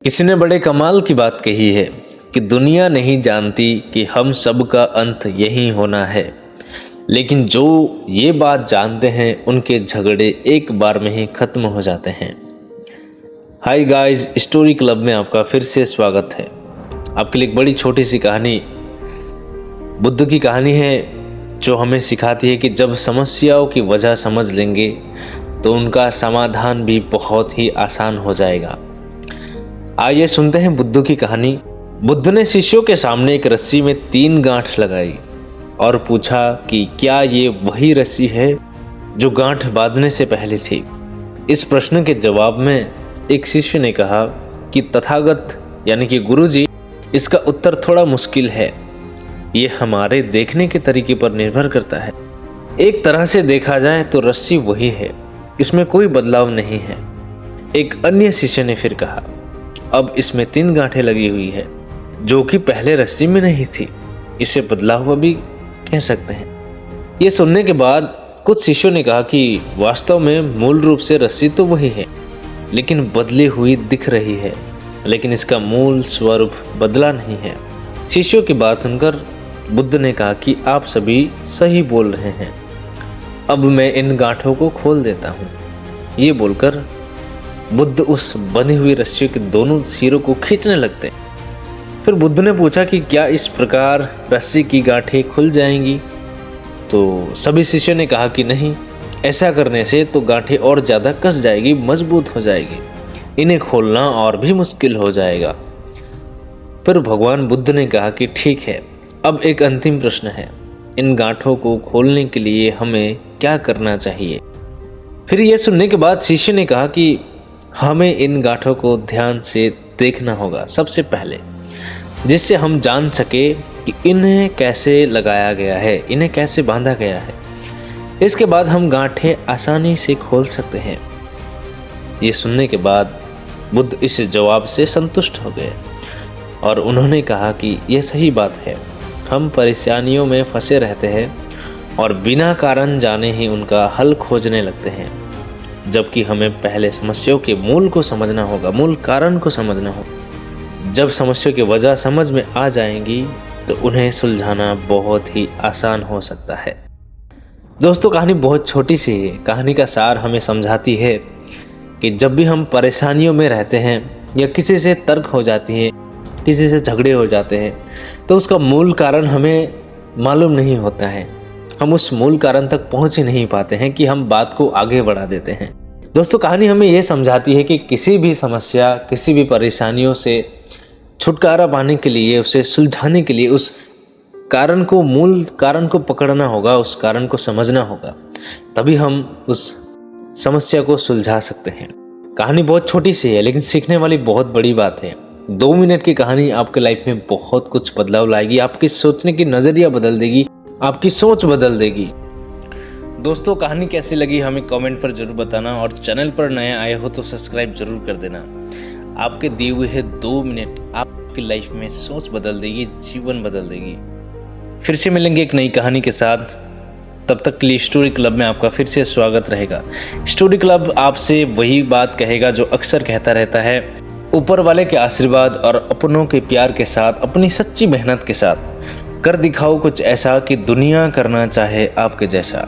किसी ने बड़े कमाल की बात कही है कि दुनिया नहीं जानती कि हम सब का अंत यही होना है, लेकिन जो ये बात जानते हैं उनके झगड़े एक बार में ही खत्म हो जाते हैं। हाय गाइस, स्टोरी क्लब में आपका फिर से स्वागत है। आपके लिए एक बड़ी छोटी सी कहानी बुद्ध की कहानी है, जो हमें सिखाती है कि जब समस्याओं की वजह समझ लेंगे तो उनका समाधान भी बहुत ही आसान हो जाएगा। आइए सुनते हैं बुद्ध की कहानी। बुद्ध ने शिष्यों के सामने एक रस्सी में 3 गांठ लगाई और पूछा कि क्या ये वही रस्सी है जो गांठ बांधने से पहले थी। इस प्रश्न के जवाब में एक शिष्य ने कहा कि तथागत यानी कि गुरुजी, इसका उत्तर थोड़ा मुश्किल है। ये हमारे देखने के तरीके पर निर्भर करता है। एक तरह से देखा जाए तो रस्सी वही है, इसमें कोई बदलाव नहीं है। एक अन्य शिष्य ने फिर कहा, अब इसमें 3 गांठें लगी हुई है जो कि पहले रस्सी में नहीं थी, इसे बदला हुआ भी कह सकते हैं। ये सुनने के बाद कुछ शिष्यों ने कहा कि वास्तव में मूल रूप से रस्सी तो वही है, लेकिन बदली हुई दिख रही है, लेकिन इसका मूल स्वरूप बदला नहीं है। शिष्यों की बात सुनकर बुद्ध ने कहा कि आप सभी सही बोल रहे हैं, अब मैं इन गांठों को खोल देता हूँ। ये बोलकर बुद्ध उस बंधी हुई रस्सी के दोनों सिरों को खींचने लगते। फिर बुद्ध ने पूछा कि क्या इस प्रकार रस्सी की गांठें खुल जाएंगी? तो सभी शिष्यों ने कहा कि नहीं, ऐसा करने से तो गांठें और ज़्यादा कस जाएगी, मजबूत हो जाएगी, इन्हें खोलना और भी मुश्किल हो जाएगा। फिर भगवान बुद्ध ने कहा कि ठीक है, अब एक अंतिम प्रश्न है, इन गांठों को खोलने के लिए हमें क्या करना चाहिए? फिर यह सुनने के बाद शिष्य ने कहा कि हमें इन गांठों को ध्यान से देखना होगा सबसे पहले, जिससे हम जान सके कि इन्हें कैसे लगाया गया है, इन्हें कैसे बांधा गया है। इसके बाद हम गांठें आसानी से खोल सकते हैं। ये सुनने के बाद बुद्ध इस जवाब से संतुष्ट हो गए और उन्होंने कहा कि यह सही बात है, हम परेशानियों में फंसे रहते हैं और बिना कारण जाने ही उनका हल खोजने लगते हैं, जबकि हमें पहले समस्याओं के मूल को समझना होगा, मूल कारण को समझना होगा। जब समस्या की वजह समझ में आ जाएंगी तो उन्हें सुलझाना बहुत ही आसान हो सकता है। दोस्तों, कहानी बहुत छोटी सी है। कहानी का सार हमें समझाती है कि जब भी हम परेशानियों में रहते हैं या किसी से तर्क हो जाती है, किसी से झगड़े हो जाते हैं, तो उसका मूल कारण हमें मालूम नहीं होता है। हम उस मूल कारण तक पहुंच ही नहीं पाते हैं कि हम बात को आगे बढ़ा देते हैं। दोस्तों, कहानी हमें यह समझाती है कि किसी भी समस्या, किसी भी परेशानियों से छुटकारा पाने के लिए, उसे सुलझाने के लिए उस कारण को, मूल कारण को पकड़ना होगा, उस कारण को समझना होगा, तभी हम उस समस्या को सुलझा सकते हैं। कहानी बहुत छोटी सी है, लेकिन सीखने वाली बहुत बड़ी बात है। 2 मिनट की कहानी आपके लाइफ में बहुत कुछ बदलाव लाएगी, आपकी सोचने की नज़रिया बदल देगी, आपकी सोच बदल देगी। दोस्तों, कहानी कैसी लगी हमें कमेंट पर जरूर बताना, और चैनल पर नए आए हो तो सब्सक्राइब जरूर कर देना। आपके दिए हुए है 2 मिनट आपकी लाइफ में सोच बदल देगी, जीवन बदल देगी। फिर से मिलेंगे एक नई कहानी के साथ, तब तक के लिए स्टोरी क्लब में आपका फिर से स्वागत रहेगा। स्टोरी क्लब आपसे वही बात कहेगा जो अक्सर कहता रहता है, ऊपर वाले के आशीर्वाद और अपनों के प्यार के साथ, अपनी सच्ची मेहनत के साथ कर दिखाओ कुछ ऐसा कि दुनिया करना चाहे आपके जैसा।